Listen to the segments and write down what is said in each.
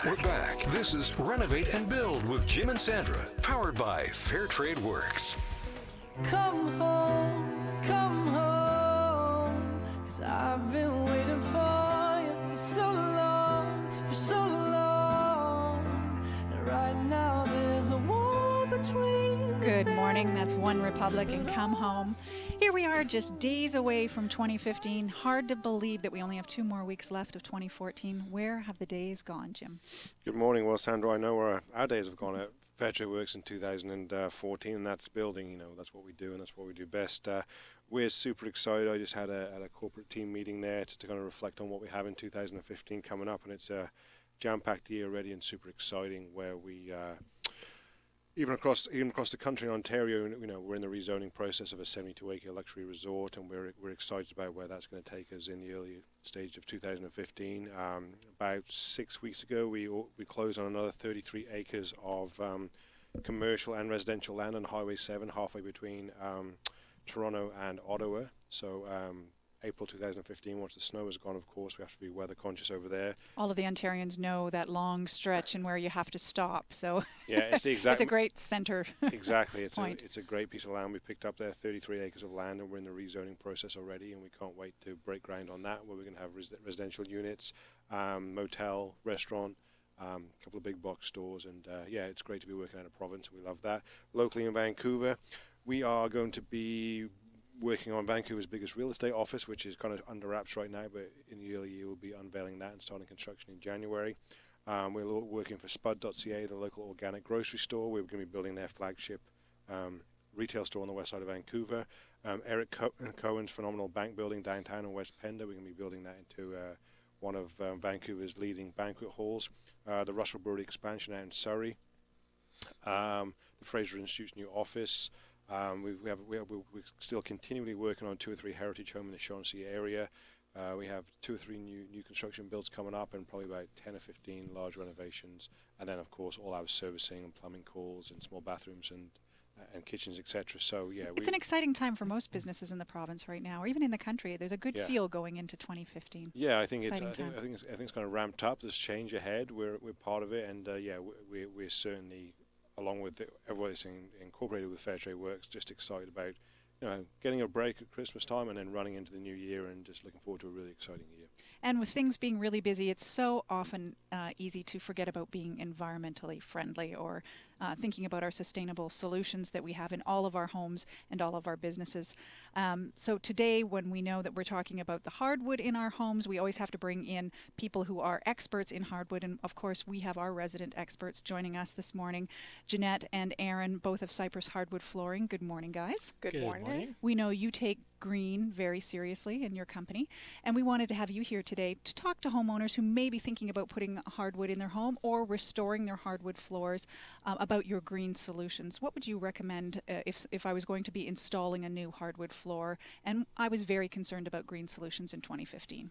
We're back. This is Renovate and Build with Jim and Sandra, powered by Fair Trade Works. Come home, 'cause I've been waiting for you for so long, and right now there's a war between. Good morning, that's One Republic and Come Home. Here we are just days away from 2015. Hard to believe that we only have 2 more weeks left of 2014. Where have the days gone, Jim? Good morning. Well, Sandra, I know where our days have gone at Fair Trade Works in 2014, and that's building. You know, that's what we do, and that's what we do best. We're super excited. I just had a corporate team meeting there to kind of reflect on what we have in 2015 coming up, and it's a jam-packed year already and super exciting, where we even across the country in Ontario, you know, we're in the rezoning process of a 72-acre luxury resort, and we're excited about where that's going to take us in the early stage of 2015. About 6 weeks ago, we closed on another 33 acres of commercial and residential land on Highway 7, halfway between Toronto and Ottawa. So April 2015, once the snow is gone, of course, we have to be weather conscious over there. All of the Ontarians know that long stretch and where you have to stop. So yeah, it's the exact. It's a great center. Exactly, it's point. It's a great piece of land we picked up there, 33 acres of land, and we're in the rezoning process already, and we can't wait to break ground on that, where we're going to have residential units, motel, restaurant, a couple of big box stores, and yeah, it's great to be working out of province. We love that. Locally in Vancouver, we are going to be working on Vancouver's biggest real estate office, which is kind of under wraps right now, but in the early year we'll be unveiling that and starting construction in January. We're working for Spud.ca, the local organic grocery store. We're going to be building their flagship retail store on the west side of Vancouver. Eric Cohen's phenomenal bank building downtown in West Pender, we're going to be building that into one of Vancouver's leading banquet halls. The Russell Brewery expansion out in Surrey. The Fraser Institute's new office. We're still continually working on 2 or 3 heritage homes in the Chauncey area. We have 2 or 3 new construction builds coming up, and probably about 10 or 15 large renovations. And then, of course, all our servicing and plumbing calls and small bathrooms and kitchens, etc. So yeah, it's an exciting time for most businesses in the province right now, or even in the country. There's a good feel going into 2015. Yeah, I think it's kind of ramped up. There's change ahead. We're part of it, and yeah, we're certainly, along with everything incorporated with Fair Trade Works, just excited about, you know, getting a break at Christmas time and then running into the new year, and just looking forward to a really exciting year. And with things being really busy, it's so often easy to forget about being environmentally friendly, or thinking about our sustainable solutions that we have in all of our homes and all of our businesses. So today, when we know that we're talking about the hardwood in our homes, we always have to bring in people who are experts in hardwood. And of course, we have our resident experts joining us this morning, Jeanette and Aaron, both of Cypress Hardwood Flooring. Good morning, guys. Good morning. We know you take green very seriously in your company, and we wanted to have you here today to talk to homeowners who may be thinking about putting hardwood in their home or restoring their hardwood floors, about your green solutions. What would you recommend if I was going to be installing a new hardwood floor and I was very concerned about green solutions in 2015?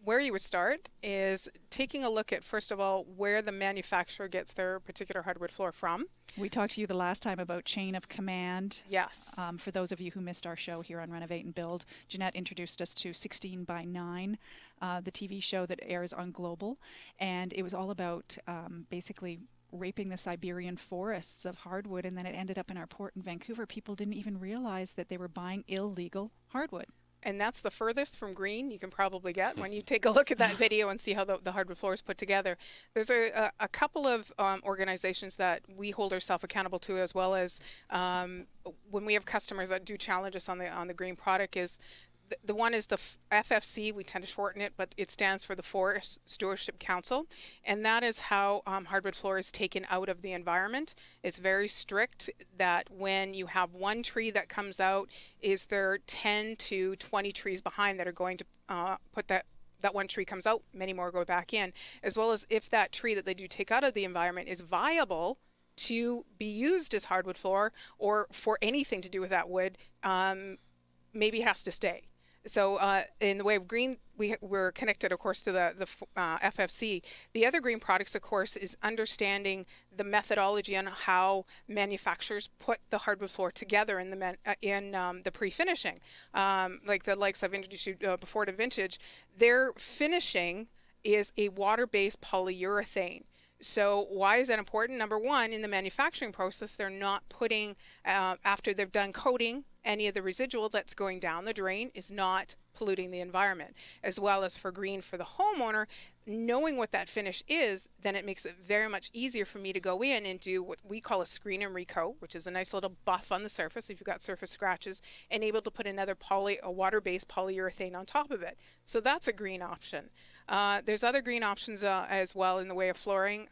Where you would start is taking a look at, first of all, where the manufacturer gets their particular hardwood floor from. We talked to you the last time about chain of command. Yes. For those of you who missed our show here on Renovate and Build, Jeanette introduced us to 16 by 9, the TV show that airs on Global, and it was all about basically raping the Siberian forests of hardwood, and then it ended up in our port in Vancouver. People didn't even realize that they were buying illegal hardwood. And that's the furthest from green you can probably get when you take a look at that video and see how the hardwood floor is put together. There's a couple of organizations that we hold ourselves accountable to, as well as when we have customers that do challenge us on the green product. Is the one is the FFC, we tend to shorten it, but it stands for the Forest Stewardship Council, and that is how hardwood floor is taken out of the environment. It's very strict that when you have one tree that comes out, is there 10 to 20 trees behind that are going to put that one tree comes out, many more go back in, as well as if that tree that they do take out of the environment is viable to be used as hardwood floor or for anything to do with that wood, maybe it has to stay. So in the way of green, we're connected, of course, to the FFC. The other green products, of course, is understanding the methodology on how manufacturers put the hardwood floor together in the pre-finishing. Like the likes I've introduced you before to Vintage, they're finishing is a water-based polyurethane. So why is that important? Number one, in the manufacturing process, they're not putting, after they've done coating, any of the residual that's going down the drain is not polluting the environment. As well as for green for the homeowner, knowing what that finish is, then it makes it very much easier for me to go in and do what we call a screen and recoat, which is a nice little buff on the surface if you've got surface scratches, and able to put another a water-based polyurethane on top of it. So that's a green option. There's other green options as well in the way of flooring.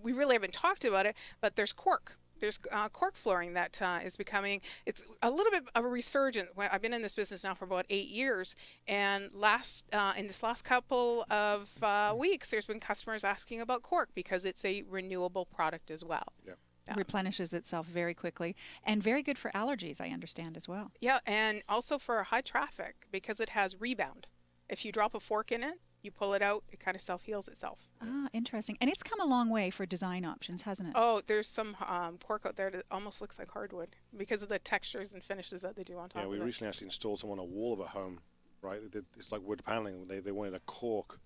We really haven't talked about it, but there's cork. There's cork flooring that is becoming, it's a little bit of a resurgence. I've been in this business now for about 8 years, and in this last couple of weeks, there's been customers asking about cork because it's a renewable product as well. Yeah. Replenishes itself very quickly, and very good for allergies, I understand, as well. Yeah, and also for high traffic because it has rebound. If you drop a fork in it, you pull it out, it kind of self-heals itself. Ah, interesting. And it's come a long way for design options, hasn't it? Oh, there's some cork out there that almost looks like hardwood because of the textures and finishes that they do on top of it. Yeah, we recently actually installed some on a wall of a home, right? It's like wood paneling. They wanted a cork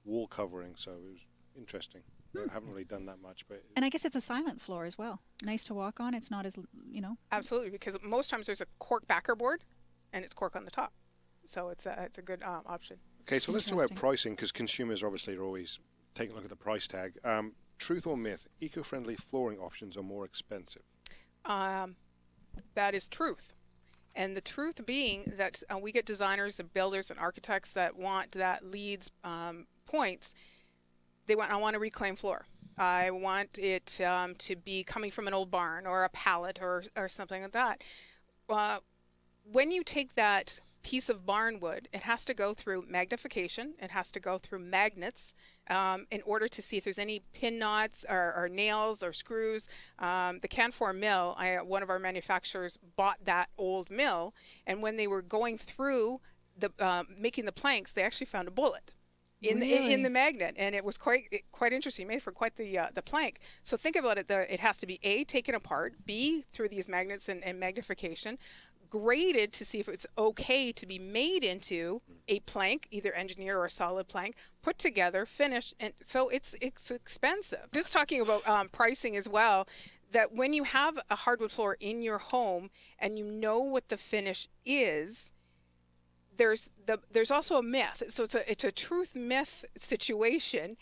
wall covering, so it was interesting. We haven't really done that much. And I guess it's a silent floor as well. Nice to walk on. It's not as, Absolutely, because most times there's a cork backer board and it's cork on the top. So it's a good option. Okay, so let's talk about pricing, because consumers obviously are always taking a look at the price tag. Truth or myth, eco-friendly flooring options are more expensive? That is truth. And the truth being that we get designers and builders and architects that want that leads points. I want a reclaimed floor. I want it to be coming from an old barn or a pallet or something like that. When you take that piece of barn wood, it has to go through magnification, it has to go through magnets in order to see if there's any pin knots or nails or screws. The Canfor mill, one of our manufacturers bought that old mill, and when they were going through making the planks, they actually found a bullet in the magnet, and it was quite interesting. Made for quite the plank. So think about it. It has to be A, taken apart, B, through these magnets and magnification, graded to see if it's okay to be made into a plank, either engineered or a solid plank, put together, finished, and so it's expensive. Just talking about pricing as well, that when you have a hardwood floor in your home and you know what the finish is, there's also a myth. So it's a truth myth situation.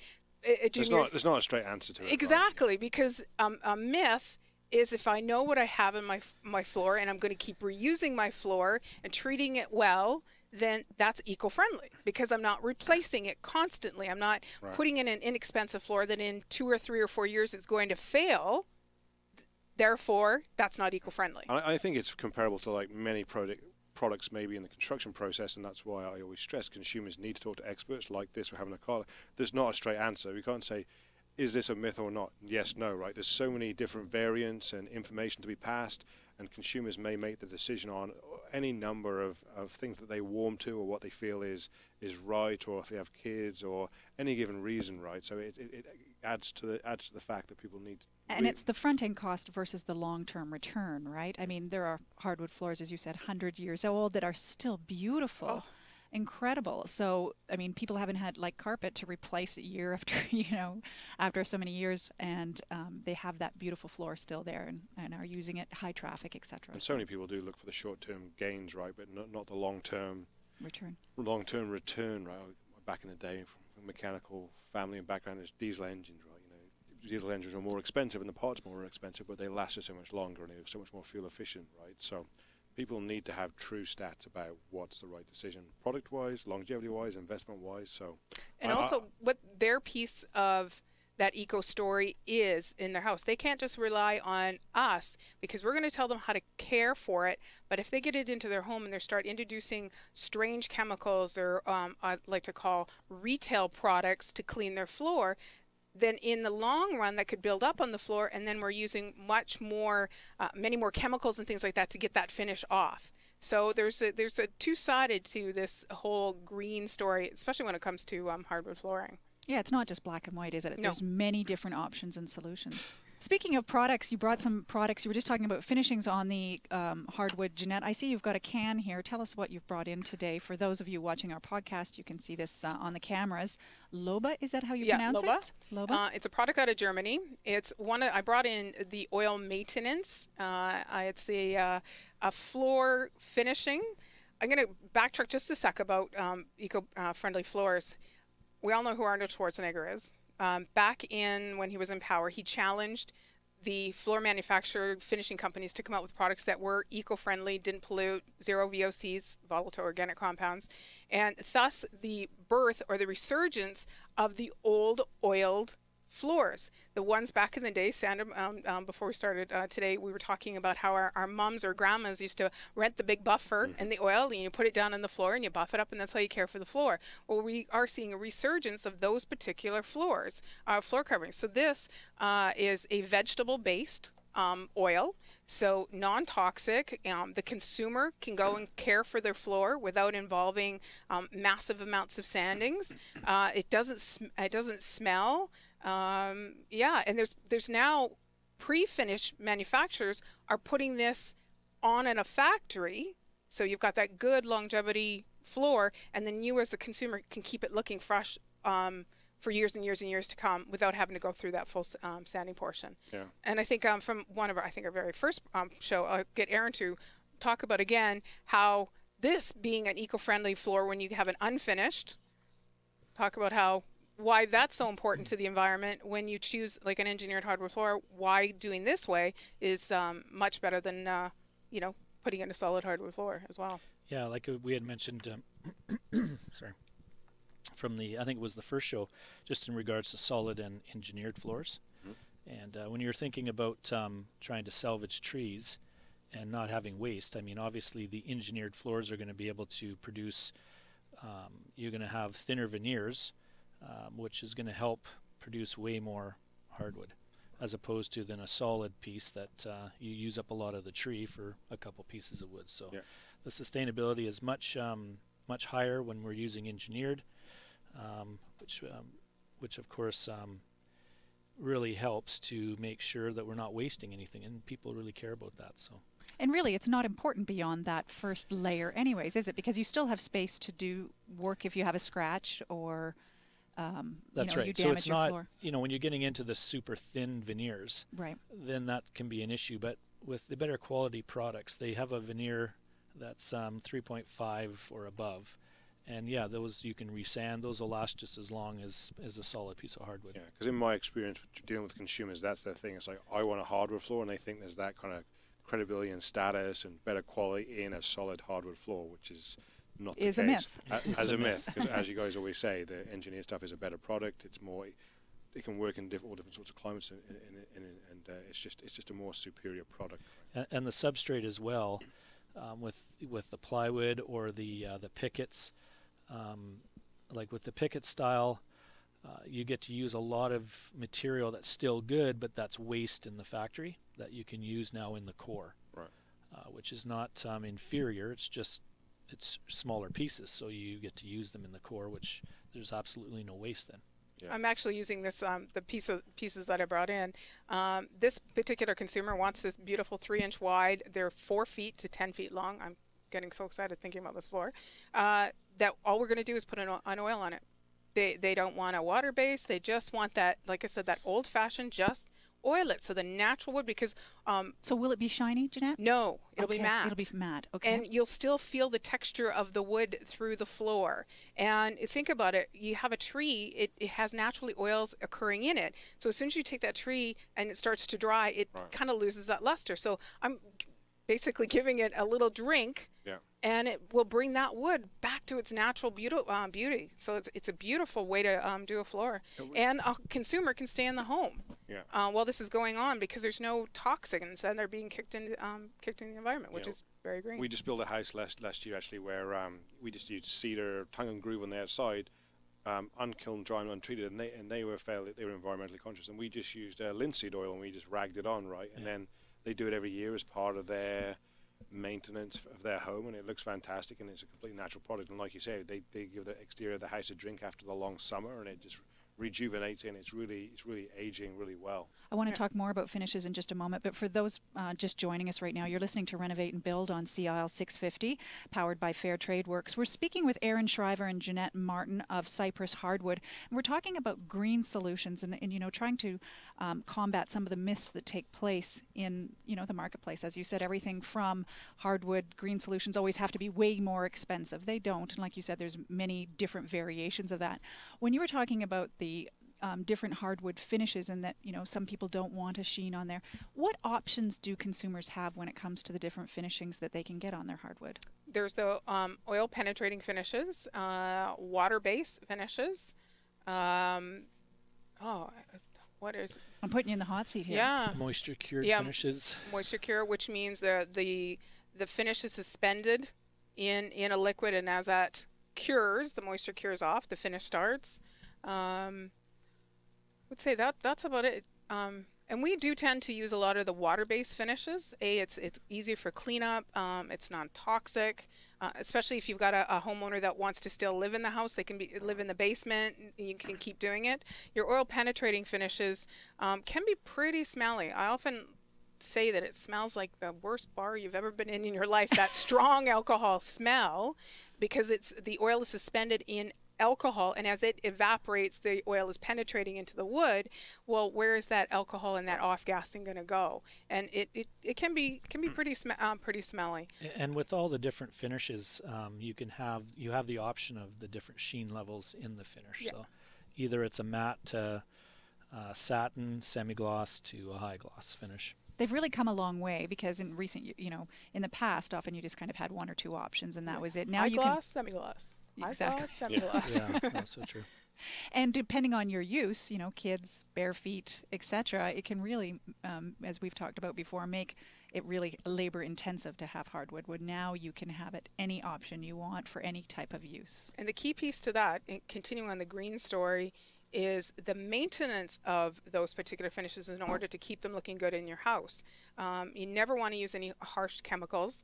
There's not a straight answer to it. Exactly, right? because a myth is if I know what I have in my floor and I'm going to keep reusing my floor and treating it well, then that's eco-friendly because I'm not replacing it constantly. I'm not putting in an inexpensive floor that in 2 or 3 or 4 years is going to fail. Therefore, that's not eco-friendly. I think it's comparable to like many products maybe in the construction process, and that's why I always stress consumers need to talk to experts like this. We're having a call. There's not a straight answer. We can't say, is this a myth or not? Yes, no, right? There's so many different variants and information to be passed, and consumers may make the decision on any number of things that they warm to or what they feel is right, or if they have kids or any given reason, right? So it adds to the fact that people need. And it's the front end cost versus the long term return, right? I mean, there are hardwood floors, as you said, 100 years old that are still beautiful. Oh. Incredible. So, I mean, people haven't had like carpet to replace it year after, after so many years, and they have that beautiful floor still there and are using it, high traffic, etc. And so many people do look for the short-term gains, right, but not the long-term return. Long-term return, right? Back in the day, from mechanical family and background, there's diesel engines, right? Diesel engines are more expensive and the parts more expensive, but they lasted so much longer and they were so much more fuel efficient, right? So people need to have true stats about what's the right decision, product-wise, longevity-wise, investment-wise. So, and also what their piece of that eco story is in their house. They can't just rely on us because we're going to tell them how to care for it. But if they get it into their home and they start introducing strange chemicals or I like to call retail products to clean their floor, then in the long run that could build up on the floor, and then we're using much more, many more chemicals and things like that to get that finish off. So there's a two-sided to this whole green story, especially when it comes to hardwood flooring. Yeah, it's not just black and white, is it? No. There's many different options and solutions. Speaking of products, you brought some products. You were just talking about finishings on the hardwood. Jeanette, I see you've got a can here. Tell us what you've brought in today. For those of you watching our podcast, you can see this on the cameras. Loba, is that how you pronounce Loba. it? Loba. It's a product out of Germany. It's I brought in the oil maintenance. It's a floor finishing. I'm going to backtrack just a sec about eco-friendly floors. We all know who Arnold Schwarzenegger is. Back in when he was in power, he challenged the floor manufacturer finishing companies to come out with products that were eco-friendly, didn't pollute, zero VOCs, volatile organic compounds, and thus the birth or the resurgence of the old oiled floors. The ones back in the day, Sandra, before we started today, we were talking about how our mums or grandmas used to rent the big buffer and the oil, and you put it down on the floor and you buff it up, and that's how you care for the floor. Well, we are seeing a resurgence of those particular floors, floor coverings. So this is a vegetable-based oil, so non-toxic. The consumer can go and care for their floor without involving massive amounts of sandings. It doesn't smell. And there's now pre-finished manufacturers are putting this on in a factory, so you've got that good longevity floor, and then you as the consumer can keep it looking fresh for years and years and years to come without having to go through that full sanding portion. Yeah. And I think from one of our very first show, I'll get Aaron to talk about again how this being an eco-friendly floor when you have an unfinished, talk about why that's so important to the environment when you choose like an engineered hardwood floor, why doing this way is much better than putting in a solid hardwood floor as well. Yeah, like we had mentioned sorry, from I think it was the first show, just in regards to solid and engineered floors. And when you're thinking about trying to salvage trees and not having waste, I mean, obviously the engineered floors are going to be able to produce, you're going to have thinner veneers, which is going to help produce way more hardwood, as opposed to then a solid piece that you use up a lot of the tree for a couple pieces of wood. So the sustainability is much higher when we're using engineered, which of course really helps to make sure that we're not wasting anything, and people really care about that. So. And really, it's not important beyond that first layer anyways, is it? Because you still have space to do work if you have a scratch or that's right. you damage so it's your not, floor. when you're getting into the super thin veneers, right, then that can be an issue. But with the better quality products, they have a veneer that's 3.5 or above. And yeah, those you can resand. Those will last just as long as a solid piece of hardwood. Yeah, because in my experience dealing with consumers, that's their thing. It's like, I want a hardwood floor, and they think there's that kind of credibility and status and better quality in a solid hardwood floor, which is not the case. A myth. As a myth, because as you guys always say, the engineered stuff is a better product. It's more, it can work in all different sorts of climates, and it's just a more superior product. And the substrate as well, with the plywood or the pickets. Like with the picket style, you get to use a lot of material that's still good, but that's waste in the factory that you can use now in the core, right? Which is not inferior. It's smaller pieces, so you get to use them in the core, which there's absolutely no waste then. Yeah. I'm actually using this, the pieces that I brought in. This particular consumer wants this beautiful 3-inch wide. They're 4 feet to 10 feet long. I'm getting so excited thinking about this floor. That all we're going to do is put an oil on it. They don't want a water base. They just want that, like I said, that old-fashioned, just oil it. So the natural wood, because... so will it be shiny, Jeanette? No, it'll be matte. It'll be matte, okay. And you'll still feel the texture of the wood through the floor. And think about it. You have a tree, it has naturally oils occurring in it. So as soon as you take that tree and it starts to dry, it kind of loses that luster. So I'm basically giving it a little drink, and it will bring that wood back to its natural beauty. So it's a beautiful way to do a floor, and a consumer can stay in the home while this is going on, because there's no toxins and they're being kicked in the environment, which is very green. We just built a house last year actually where we just used cedar, tongue and groove on the outside, unkilned, dry and untreated, and they were environmentally conscious, and we just used linseed oil and we just ragged it on, and then they do it every year as part of their maintenance of their home, and it looks fantastic, and it's a completely natural product. And like you say, they give the exterior of the house a drink after the long summer, and it just rejuvenating. It's really aging really well. I want to talk more about finishes in just a moment, but for those just joining us right now, you're listening to Renovate and Build on CIL 650, powered by Fair Trade Works. We're speaking with Aaron Shriver and Jeanette Martin of Cypress Hardwood, and we're talking about green solutions and you know, trying to combat some of the myths that take place in, you know, the marketplace. As you said, everything from hardwood green solutions always have to be way more expensive. They don't, and like you said, there's many different variations of that. When you were talking about the different hardwood finishes and that, you know, some people don't want a sheen on there, what options do consumers have when it comes to the different finishings that they can get on their hardwood? There's the oil penetrating finishes, water-based finishes. What is? I'm putting you in the hot seat here. Yeah. Moisture cured finishes. Moisture cure, which means the finish is suspended in a liquid, and as that cures, the moisture cures off, the finish starts. Would say that's about it. And we do tend to use a lot of the water-based finishes. It's easy for cleanup. It's non-toxic, especially if you've got a homeowner that wants to still live in the house. They can live in the basement. You can keep doing it. Your oil penetrating finishes can be pretty smelly. I often say that it smells like the worst bar you've ever been in your life. That strong alcohol smell, because the oil is suspended in alcohol, and as it evaporates, the oil is penetrating into the wood. Well, where is that alcohol and that off-gassing going to go? And it can be pretty smelly. And with all the different finishes, you have the option of the different sheen levels in the finish. Yeah. So either it's a matte to satin, semi-gloss to a high gloss finish. They've really come a long way, because in recent, you know, in the past, often you just kind of had one or two options and that was it. Now high you gloss, semi-gloss. Exactly. High gloss, semi-gloss. Yeah, that's so true. And depending on your use, you know, kids, bare feet, etc., it can really, as we've talked about before, make it really labor intensive to have hardwood. Wood now you can have it any option you want for any type of use. And the key piece to that, continuing on the green story, is the maintenance of those particular finishes in order to keep them looking good in your house. You never want to use any harsh chemicals.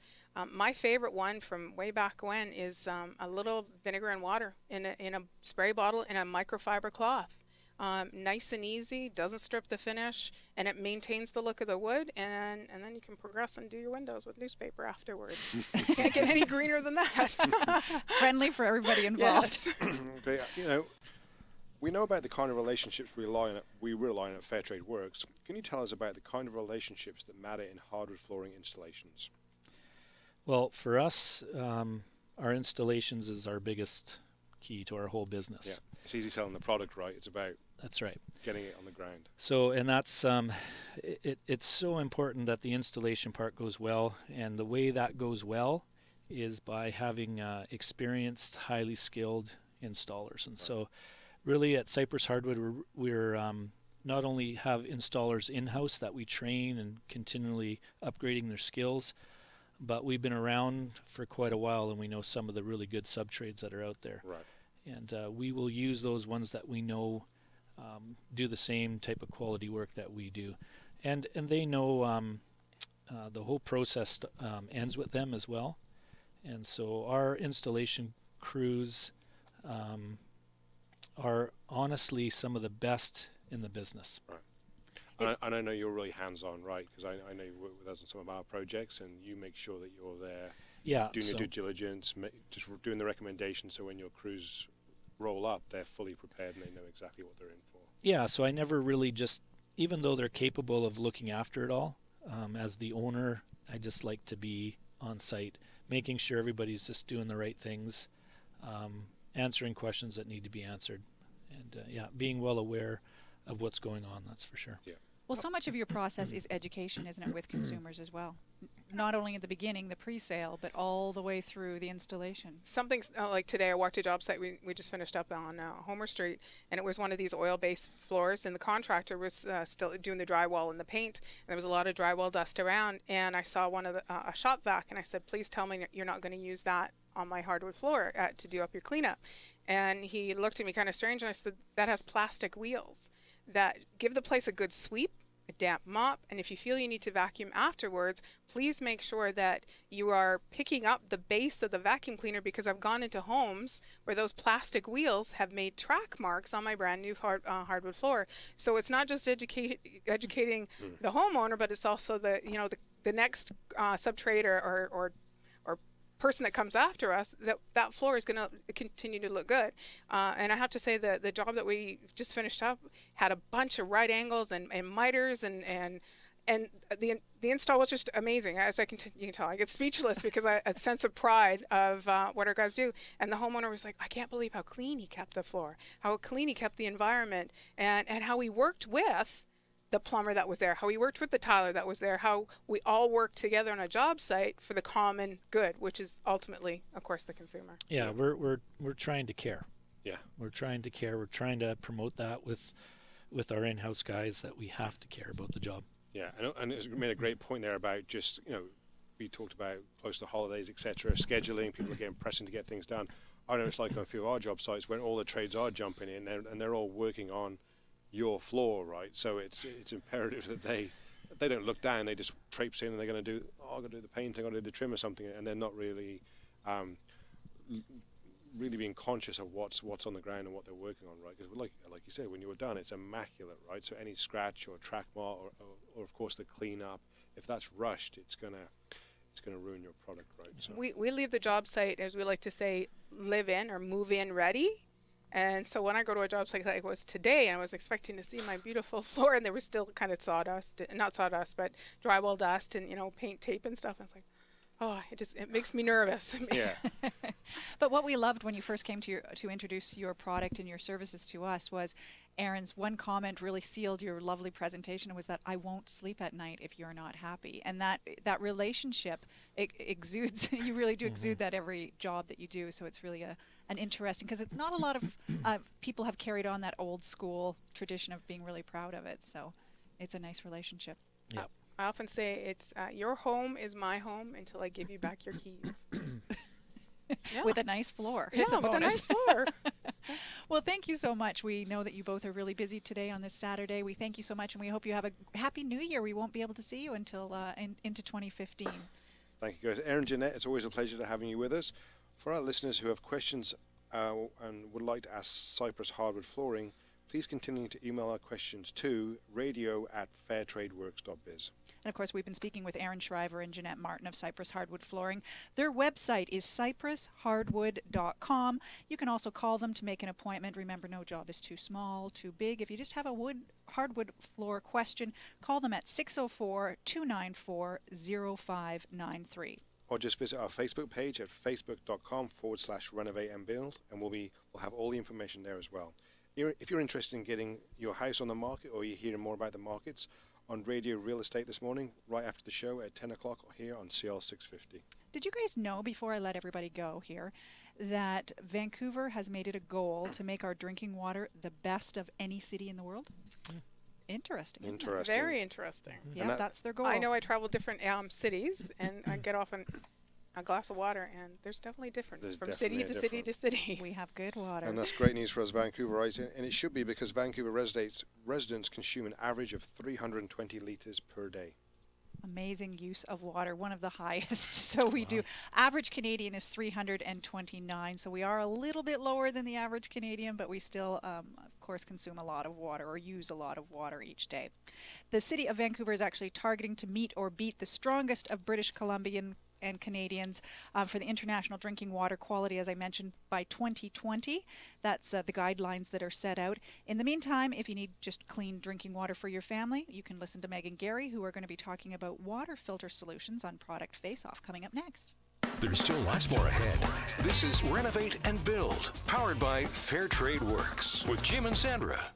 My favorite one from way back when is a little vinegar and water in a spray bottle in a microfiber cloth. Nice and easy, doesn't strip the finish, and it maintains the look of the wood, and then you can progress and do your windows with newspaper afterwards. Can't get any greener than that. Friendly for everybody involved. Yes. Okay, you know, we know about the kind of relationships we rely on at Fair Trade Works. Can you tell us about the kind of relationships that matter in hardwood flooring installations? Well, for us, our installations is our biggest key to our whole business. Yeah, it's easy selling the product, right? It's about That's right. getting it on the ground. So, and that's it's so important that the installation part goes well, and the way that goes well is by having experienced, highly skilled installers. And so really at Cypress Hardwood, we're not only have installers in-house that we train and continually upgrading their skills, but we've been around for quite a while, and we know some of the really good sub-trades that are out there. Right. And we will use those ones that we know do the same type of quality work that we do. And they know the whole process ends with them as well. And so our installation crews are honestly some of the best in the business. Right. And I know you're really hands-on, right? Because I know you work with us on some of our projects, and you make sure that you're there, doing your due diligence, just doing the recommendations, so when your crews roll up, they're fully prepared and they know exactly what they're in for. Yeah, so I never really even though they're capable of looking after it all, as the owner, I just like to be on site, making sure everybody's just doing the right things, answering questions that need to be answered, and being well aware of what's going on, that's for sure. Yeah. Well, so much of your process is education, isn't it, with consumers as well? Not only at the beginning, the pre-sale, but all the way through the installation. Something like today, I walked a job site we just finished up on Homer Street, and it was one of these oil-based floors, and the contractor was still doing the drywall and the paint, and there was a lot of drywall dust around, and I saw one of a shop vac, and I said, please tell me you're not going to use that on my hardwood floor to do up your cleanup. And he looked at me kind of strange, and I said, that has plastic wheels that give the place a good sweep, a damp mop, and if you feel you need to vacuum afterwards, please make sure that you are picking up the base of the vacuum cleaner, because I've gone into homes where those plastic wheels have made track marks on my brand new hardwood floor. So it's not just educating the homeowner, but it's also the next sub-trade or person that comes after us, that floor is going to continue to look good. And I have to say that the job that we just finished up had a bunch of right angles and miters, and the install was just amazing. As you can tell, I get speechless because a sense of pride of what our guys do. And the homeowner was like, I can't believe how clean he kept the floor, how clean he kept the environment, and how he worked with the plumber that was there, how he worked with the tiler that was there, how we all worked together on a job site for the common good, which is ultimately, of course, the consumer. Yeah, we're trying to care. Yeah, we're trying to care. We're trying to promote that with our in-house guys, that we have to care about the job. Yeah, and you made a great point there about just, we talked about close to holidays, etc., scheduling, people are getting pressing to get things done. I know it's like on a few of our job sites when all the trades are jumping in and they're all working on your floor, right? So it's imperative that they don't look down, they just traipse in and they're going to do, I'm going to do the painting, I'm going to do the trim or something, and they're not really really being conscious of what's on the ground and what they're working on, right? Because like you said, when you were done, it's immaculate, right? So any scratch or track mark or of course the cleanup, if that's rushed, it's gonna ruin your product, right? So we leave the job site, as we like to say, live in or move in ready. And so when I go to a job site like it was today, I was expecting to see my beautiful floor, and there was still kind of not sawdust, but drywall dust and paint tape and stuff. I was like, oh, it makes me nervous. Yeah. But what we loved when you first came to introduce your product and your services to us was Aaron's one comment really sealed your lovely presentation, was that I won't sleep at night if you're not happy. And that relationship exudes, you really do exude that every job that you do. So it's really an interesting, because it's not a lot of people have carried on that old school tradition of being really proud of it. So it's a nice relationship. Yeah. I often say it's your home is my home until I give you back your keys. Yeah. With a nice floor. Yeah, It's a with a bonus. nice floor. Well, thank you so much. We know that you both are really busy today on this Saturday. We thank you so much, and we hope you have a happy new year. We won't be able to see you until into 2015. Thank you, guys. Aaron, Jeanette, it's always a pleasure to having you with us. For our listeners who have questions and would like to ask Cypress Hardwood Flooring, please continue to email our questions to radio@fairtradeworks.biz. And of course, we've been speaking with Aaron Shriver and Jeanette Martin of Cypress Hardwood Flooring. Their website is cypresshardwood.com. You can also call them to make an appointment. Remember, no job is too small, too big. If you just have a hardwood floor question, call them at 604-294-0593. Or just visit our Facebook page at facebook.com/renovateandbuild, and we'll have all the information there as well. If you're interested in getting your house on the market, or you're hearing more about the markets, on Radio Real Estate this morning, right after the show at 10 o'clock here on CL 650. Did you guys know, before I let everybody go here, that Vancouver has made it a goal to make our drinking water the best of any city in the world? Interesting. Interesting. Very interesting. Yeah, that's their goal. I know I travel different cities, and I get off a glass of water, and there's definitely difference from city to city to city. We have good water. And that's great news for us Vancouverites, and it should be, because Vancouver residents consume an average of 320 litres per day. Amazing use of water, one of the highest. So we do. Average Canadian is 329, so we are a little bit lower than the average Canadian, but we still, of course, consume a lot of water, or use a lot of water each day. The city of Vancouver is actually targeting to meet or beat the strongest of British Columbian and Canadians for the international drinking water quality, as I mentioned, by 2020. That's the guidelines that are set out. In the meantime, if you need just clean drinking water for your family, you can listen to Meg and Gary, who are going to be talking about water filter solutions on Product Face-Off, coming up next. There's still lots more ahead. This is Renovate and Build, powered by Fair Trade Works with Jim and Sandra.